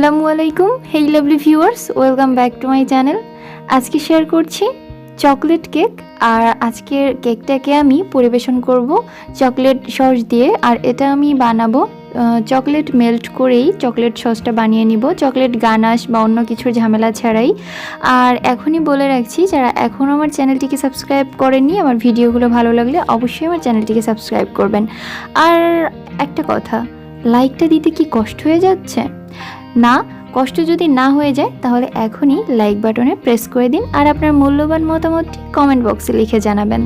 আসসালামু আলাইকুম। Hey lovely viewers, welcome back to my channel. আজকে শেয়ার করছি চকলেট কেক। আর আজকের কেকটাকে আমি পরিবেশন করব চকলেট সস দিয়ে। আর এটা আমি বানাবো চকলেট মেল্ট করেই চকলেট সসটা বানিয়ে নিব, চকলেট গানাশ বা অন্য কিছুর ঝামেলা ছাড়াই। আর এখনই বলে রাখছি, যারা এখনও আমার চ্যানেলটিকে সাবস্ক্রাইব করেননি, আমার ভিডিওগুলো ভালো লাগলে অবশ্যই আমার চ্যানেলটিকে সাবস্ক্রাইব করবেন। আর একটা কথা, লাইকটা দিতে কি কষ্ট হয়ে যাচ্ছে? না, কষ্ট যদি না হয়ে যায় তাহলে এখনই লাইক বাটনে প্রেস করে দিন আর আপনার মূল্যবান মতামতটি কমেন্ট বক্সে লিখে জানাবেন।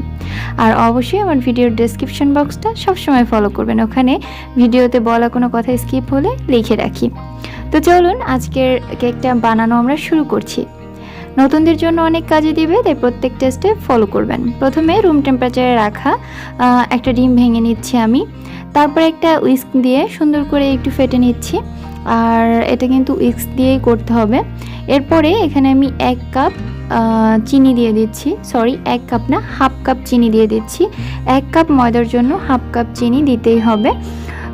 আর অবশ্যই আমার ভিডিওর ডেসক্রিপশন বক্সটা সবসময় ফলো করবেন, ওখানে ভিডিওতে বলা কোনো কথা স্কিপ হলে লিখে রাখি। তো চলুন আজকের কেকটা বানানো আমরা শুরু করছি। নতুনদের জন্য অনেক কাজে দিবে, তাই প্রত্যেকটা স্টেপ ফলো করবেন। প্রথমে রুম টেম্পারেচারে রাখা একটা ডিম ভেঙে নিচ্ছি আমি, তারপর একটা উইস্ক দিয়ে সুন্দর করে একটু ফেটে নিচ্ছি। আর এটা কিন্তু উইস্ক দিয়েই করতে হবে। এরপরে এখানে আমি 1 কাপ চিনি দিয়ে দিচ্ছি, সরি 1 কাপ না, হাফ কাপ চিনি দিয়ে দিচ্ছি। 1 কাপ ময়দার জন্য হাফ কাপ চিনি দিতেই হবে।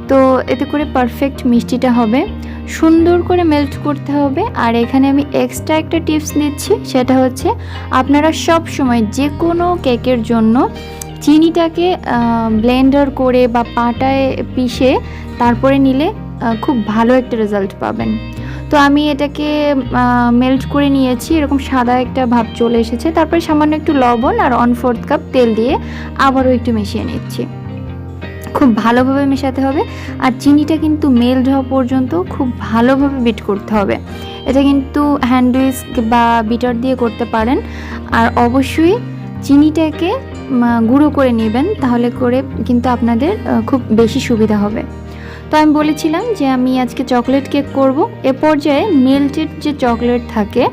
তো এতে করে পারফেক্ট মিষ্টিটা হবে, সুন্দর করে মেল্ট করতে হবে। আর এখানে আমি এক্সট্রা একটা টিপস দিচ্ছি, সেটা হচ্ছে আপনারা সব সময় যে কোনো কেকের জন্য চিনিটাকে ব্লেন্ডার করে বা পাটায় পিষে তারপরে নিলে খুব ভালো একটা রেজাল্ট পাবেন। তো আমি এটাকে মেল্ট করে নিয়েছি, এরকম সাদা একটা ভাব চলে এসেছে। তারপরে সামান্য একটু লবণ আর 1/4 কাপ তেল দিয়ে আবারও একটু মিশিয়ে নিচ্ছি। খুব ভালোভাবে মেশাতে হবে আর চিনিটা কিন্তু মেল্ট হওয়া পর্যন্ত খুব ভালোভাবে বিট করতে হবে। এটা কিন্তু হ্যান্ড উইস্ক বা বিটার দিয়ে করতে পারেন। আর অবশ্যই চিনিটাকে গুঁড়ো করে নেবেন, তাহলে করে কিন্তু আপনাদের খুব বেশি সুবিধা হবে। তো আমি বলেছিলাম যে আমি আজকে চকলেট কেক করব। এ পর্যায়ে মেল্টেড যে চকলেট থাকে,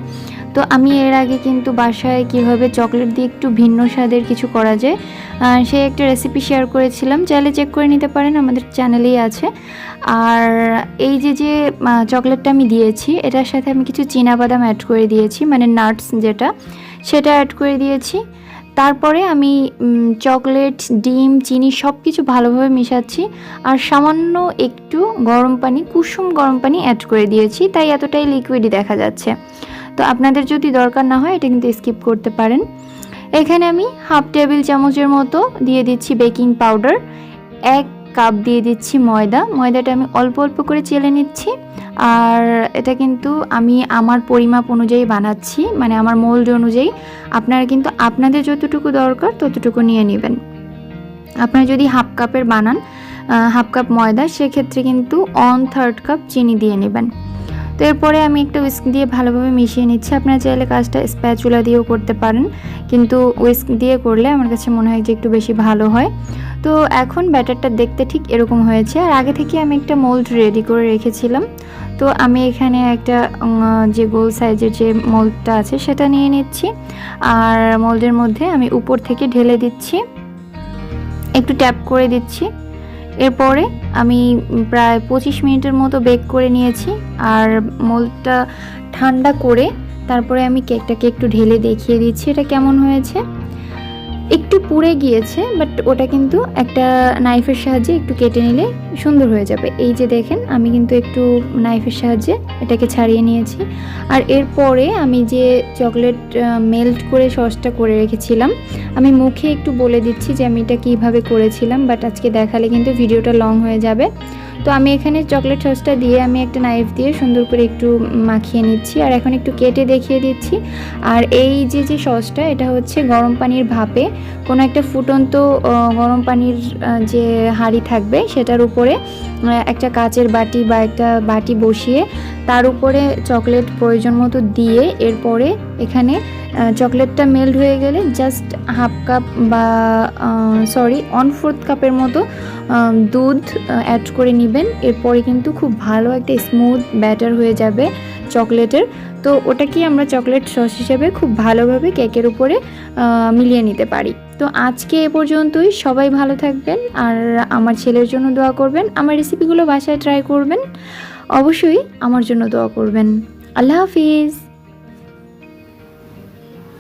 তো আমি এর আগে কিন্তু বাসায় কিভাবে চকলেট দিয়ে একটু ভিন্ন স্বাদের কিছু করা যায় সে একটা রেসিপি শেয়ার করেছিলাম, চাইলে চেক করে নিতে পারেন, আমাদের চ্যানেলেই আছে। আর এই যে চকলেটটা আমি দিয়েছি, এটার সাথে আমি কিছু চীনাবাদাম অ্যাড করে দিয়েছি, মানে নাটস যেটা, সেটা অ্যাড করে দিয়েছি। তারপরে আমি চকলেট, ডিম, চিনি সব কিছু ভালোভাবে মিশাচ্ছি আর সামান্য একটু গরম পানি, কুসুম গরম পানি অ্যাড করে দিয়েছি, তাই এতটাই লিকুইডই দেখা যাচ্ছে। তো আপনাদের যদি দরকার না হয় এটা কিন্তু স্কিপ করতে পারেন। এখানে আমি হাফ টেবিল চামচের মতো দিয়ে দিচ্ছি বেকিং পাউডার, 1 কাপ দিয়ে দিচ্ছি ময়দাটা আমি অল্প অল্প করে চেলে নিচ্ছি। আর এটা কিন্তু আমি আমার পরিমাপ অনুযায়ী বানাচ্ছি, মানে আমার মোল্ড অনুযায়ী। আপনারা কিন্তু আপনাদের যতটুকু দরকার ততটুকু নিয়ে নেবেন। আপনারা যদি হাফ কাপের বানান, হাফ কাপ ময়দা, সেক্ষেত্রে কিন্তু 1/3 কাপ চিনি দিয়ে নেবেন। তো এরপরে আমি একটা উইস্ক দিয়ে ভালোভাবে মিশিয়ে নিচ্ছি। আপনারা চাইলে কাজটা স্প্যাচুলা দিয়েও করতে পারেন, কিন্তু উইস্ক দিয়ে করলে আমার কাছে মনে হয় যে একটু বেশি ভালো হয়। তো এখন ব্যাটারটা দেখতে ঠিক এরকম হয়েছে। আর আগে থেকে আমি একটা মোল্ড রেডি করে রেখেছিলাম। তো আমি এখানে একটা যে গোল সাইজের যে মোল্ডটা আছে সেটা নিয়ে নিচ্ছি। আর মোল্ডের মধ্যে আমি উপর থেকে ঢেলে দিচ্ছি, একটু ট্যাপ করে দিচ্ছি। এরপরে আমি প্রায় 25 মিনিটের মতো বেক করে নিয়েছি। আর মোল্ডটা ঠান্ডা করে তারপরে আমি কেকটাকে একটু ঢেলে দেখিয়ে দিচ্ছি এটা কেমন হয়েছে। একটু পুড়ে গিয়েছে, বাট ওটা কিন্তু একটা নাইফের সাহায্যে একটু কেটে নিলে সুন্দর হয়ে যাবে। এই যে দেখেন, আমি কিন্তু একটু নাইফের সাহায্যে এটাকে ছাড়িয়ে নিয়েছি। আর এরপরে আমি যে চকলেট মেল্ট করে সসটা করে রেখেছিলাম, আমি মুখে একটু বলে দিচ্ছি যে আমি এটা কীভাবে করেছিলাম, বাট আজকে দেখালে কিন্তু ভিডিওটা লং হয়ে যাবে। তো আমি এখানে চকলেট সসটা দিয়ে আমি একটা নাইফ দিয়ে সুন্দর করে একটু মাখিয়ে নিচ্ছি আর এখন একটু কেটে দেখিয়ে দিচ্ছি। আর এই যে সসটা, এটা হচ্ছে গরম পানির ভাপে কোনো একটা ফুটন্ত গরম পানির যে হাঁড়ি থাকবে সেটার উপরে একটা কাচের বাটি বা একটা বাটি বসিয়ে তার উপরে চকলেট প্রয়োজন মতো দিয়ে, এরপরে এখানে চকলেটটা মেল্ট হয়ে গেলে জাস্ট হাফ কাপ বা 1/4 কাপের মতো দুধ অ্যাড করে নেবেন। এরপরে কিন্তু খুব ভালো একটা স্মুথ ব্যাটার হয়ে যাবে চকলেটের। তো ওটাকে আমরা চকলেট সস হিসেবে খুব ভালোভাবে কেকের উপরে মিলিয়ে নিতে পারি। তো আজকে এ পর্যন্তই। সবাই ভালো থাকবেন আর আমার ছেলের জন্য দোয়া করবেন। আমার রেসিপিগুলো বাসায় ট্রাই করবেন, অবশ্যই আমার জন্য দোয়া করবেন। আল্লাহ হাফিজ।